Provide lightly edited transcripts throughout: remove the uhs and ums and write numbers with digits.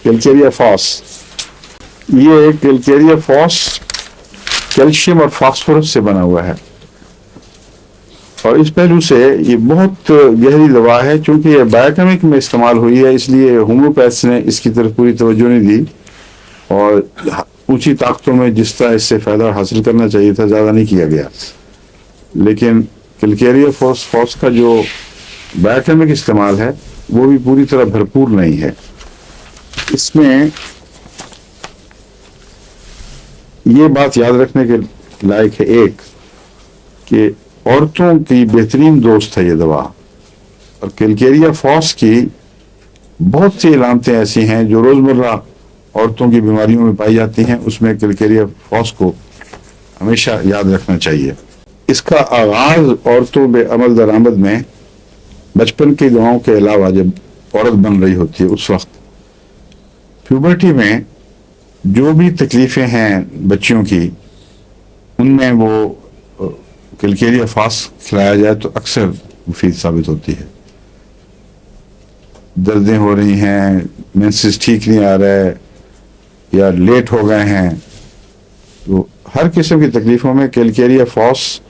Calcarea phos. ये calcarea phos calcium और phosphorus से बना हुआ है और इस पहलू से ये बहुत गहरी दवा है। चूंकि ये बायोकेमिक में इस्तेमाल हुई है इसलिए होम्योपैथ्स ने इसकी तरफ पूरी तवज्जो नहीं दी और ऊंची ताकतों में जिस तरह इससे फ़ायदा हासिल करना चाहिए था ज़्यादा नहीं किया गया। लेकिन कैलकेरिया फॉस का जो बायोकेमिक इस्तेमाल है वो भी पूरी तरह भरपूर नहीं है। इसमें ये बात याद रखने के लायक है एक कि औरतों की बेहतरीन दोस्त है ये दवा और कैलकेरिया फॉस की बहुत सी अलामतें ऐसी हैं जो रोज़मर्रा औरतों की बीमारियों में पाई जाती हैं, उसमें कैलकेरिया फॉस को हमेशा याद रखना चाहिए। इसका आगाज औरतों में अमल दरामद में बचपन की दवाओं के अलावा जब औरत बन रही होती है उस वक्त प्यूबर्टी में जो भी तकलीफ़ें हैं बच्चियों की उनमें वो कैलकेरिया फॉस खिलाया जाए तो अक्सर मुफीद साबित होती है। दर्दें हो रही हैं, मेंसेस ठीक नहीं आ रहा है या लेट हो गए हैं, तो हर किस्म की तकलीफ़ों में कैलकेरिया फॉस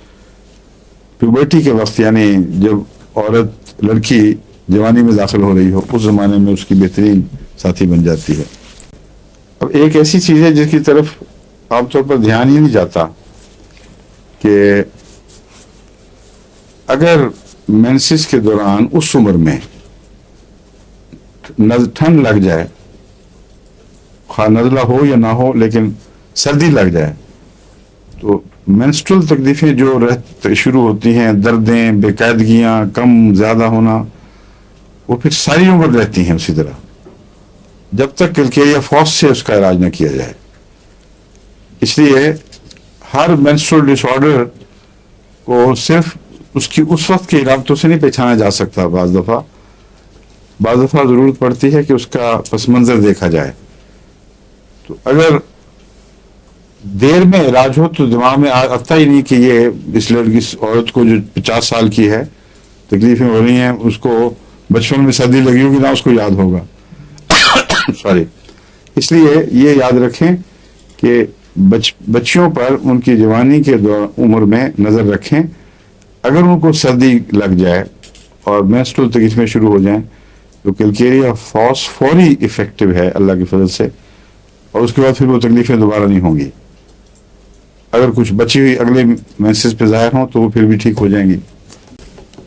प्यूबर्टी के वक्त यानी जब औरत लड़की जवानी में दाखिल हो रही हो उस ज़माने में उसकी बेहतरीन साथी बन जाती है। अब एक ऐसी चीज़ है जिसकी तरफ आमतौर पर ध्यान ही नहीं जाता कि अगर मेंसेस के दौरान उस उम्र में ठंड लग जाए, खा नज़ला हो या ना हो लेकिन सर्दी लग जाए तो मेंस्ट्रुअल तकलीफें जो शुरू होती हैं, दर्दें, बेकायदगियाँ, कम ज़्यादा होना, वो फिर सारी उम्र रहती हैं उसी तरह जब तक कैलकेरिया फॉस से उसका इलाज न किया जाए। इसलिए हर मेंस्ट्रुअल डिसऑर्डर को सिर्फ उसकी उस वक्त की इलामतों से नहीं पहचाना जा सकता। बाज़ दफ़ा ज़रूरत पड़ती है कि उसका पस मंज़र देखा जाए। तो अगर देर में इलाज हो तो दिमाग में आता ही नहीं कि ये इस लड़की औरत को जो 50 साल की है तकलीफें हो रही हैं उसको बचपन में सर्दी लगी होगी ना उसको याद होगा सॉरी। इसलिए ये याद रखें कि बच्चियों पर उनकी जवानी के उम्र में नज़र रखें। अगर उनको सर्दी लग जाए और मेंस्ट्रुअल तकलीफें शुरू हो जाएं तो कैलकेरिया फॉस फौरी इफेक्टिव है अल्लाह की फजल से और उसके बाद फिर वो तकलीफें दोबारा नहीं होंगी। अगर कुछ बची हुई अगले मेंसेस पे ज़ाहिर हों तो वो फिर भी ठीक हो जाएंगी।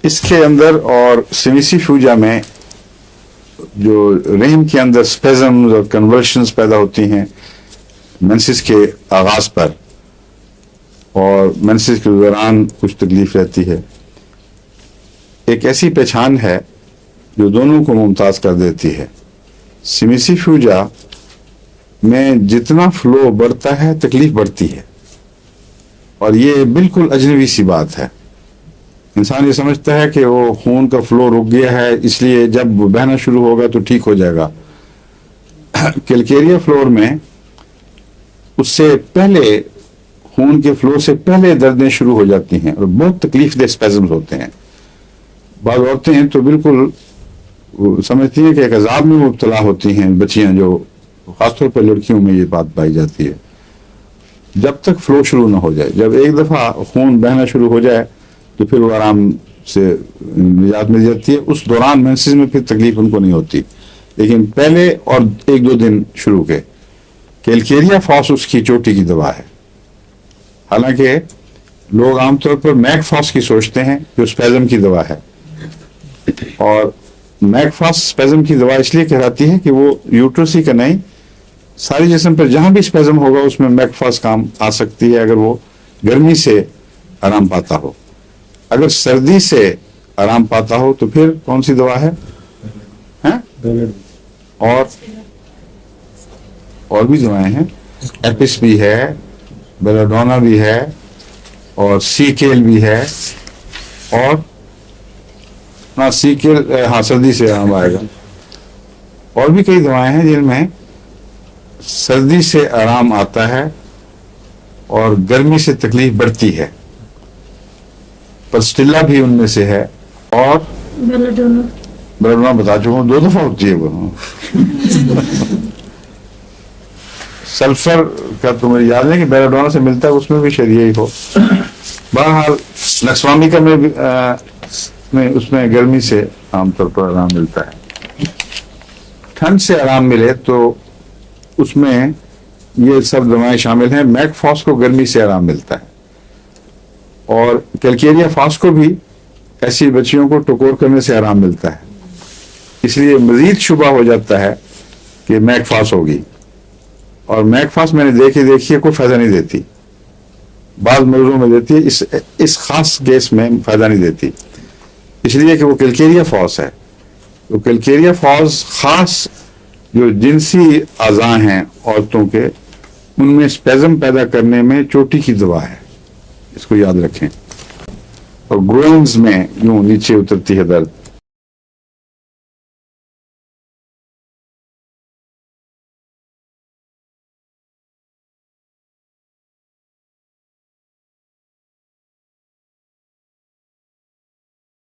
इसके अंदर और सेमिसिफ्यूजा में जो रहम के अंदर स्पेज़म्स और कन्वर्शंस पैदा होती हैं मेंसेस के आगाज़ पर और मेंसेस के दौरान कुछ तकलीफ रहती है, एक ऐसी पहचान है जो दोनों को मुमताज़ कर देती है। सेमिसिफ्यूजा में जितना फ्लो बढ़ता है तकलीफ बढ़ती है और ये बिल्कुल अजनबी सी बात है। इंसान ये समझता है कि वो खून का फ्लो रुक गया है इसलिए जब बहना शुरू होगा तो ठीक हो जाएगा। कैलकेरिया फ्लोर में उससे पहले खून के फ्लो से पहले दर्दें शुरू हो जाती हैं और बहुत तकलीफ दह स्पेज़म्स होते हैं। बाद औरतें हैं तो बिल्कुल समझती हैं कि एक अजाब में मुब्तला होती हैं बच्चियां, जो खासतौर पर लड़कियों में ये बात पाई जाती है जब तक फ्लो शुरू ना हो जाए। जब एक दफ़ा खून बहना शुरू हो जाए तो फिर वो आराम से निजात मिल जाती है। उस दौरान मेंसेस में फिर तकलीफ उनको नहीं होती, लेकिन पहले और 1-2 दिन शुरू के कैलकेरिया फॉस उसकी चोटी की दवा है। हालांकि लोग आमतौर पर मैकफॉस की सोचते हैं जो स्पेज़म की दवा है और मैकफॉस स्पेज़म की दवा इसलिए कहलाती है कि वो यूट्रस ही का नहीं सारे जिस्म पर जहां भी स्पेज़म होगा उसमें मैकफॉस काम आ सकती है अगर वो गर्मी से आराम पाता हो। अगर सर्दी से आराम पाता हो तो फिर कौन सी दवा है? और भी दवाएं हैं, एपिस भी है, बेलाडोना भी है और सीकेल भी है और सीकेल सर्दी से आराम आएगा। और भी कई दवाएं हैं जिनमें सर्दी से आराम आता है और गर्मी से तकलीफ बढ़ती है। पस्टिल्ला भी उनमें से है और बेलाडोना बता चुका हूँ, 2 दफा होती है वो سلفر کا تو مجھے یاد نہیں کہ بیلاڈونا سے ملتا ہے، اس میں بھی شاید یہی ہو. بہرحال نکسوامی کا میں اس میں گرمی سے عام طور پر آرام ملتا ہے. ٹھنڈ سے آرام ملے تو اس میں یہ سب دوائیں شامل ہیں. میک فاس کو گرمی سے آرام ملتا ہے، اور کیلکیریا فاس کو بھی ایسی بچیوں کو ٹکور کرنے سے آرام ملتا ہے. اس لیے مزید شبہ ہو جاتا ہے کہ میک فاس ہوگی، اور میک فاس میں نے دیکھی کوئی فائدہ نہیں دیتی. بعض مرضوں میں دیتی ہے، اس خاص کیس میں فائدہ نہیں دیتی، اس لیے کہ وہ کیلکیریا فاس ہے. تو کیلکیریا فاس خاص جو جنسی اعضاء ہیں عورتوں کے، ان میں اسپیزم پیدا کرنے میں چوٹی کی دوا ہے، اس کو یاد رکھیں. اور گروئنز میں یوں نیچے اترتی ہے درد.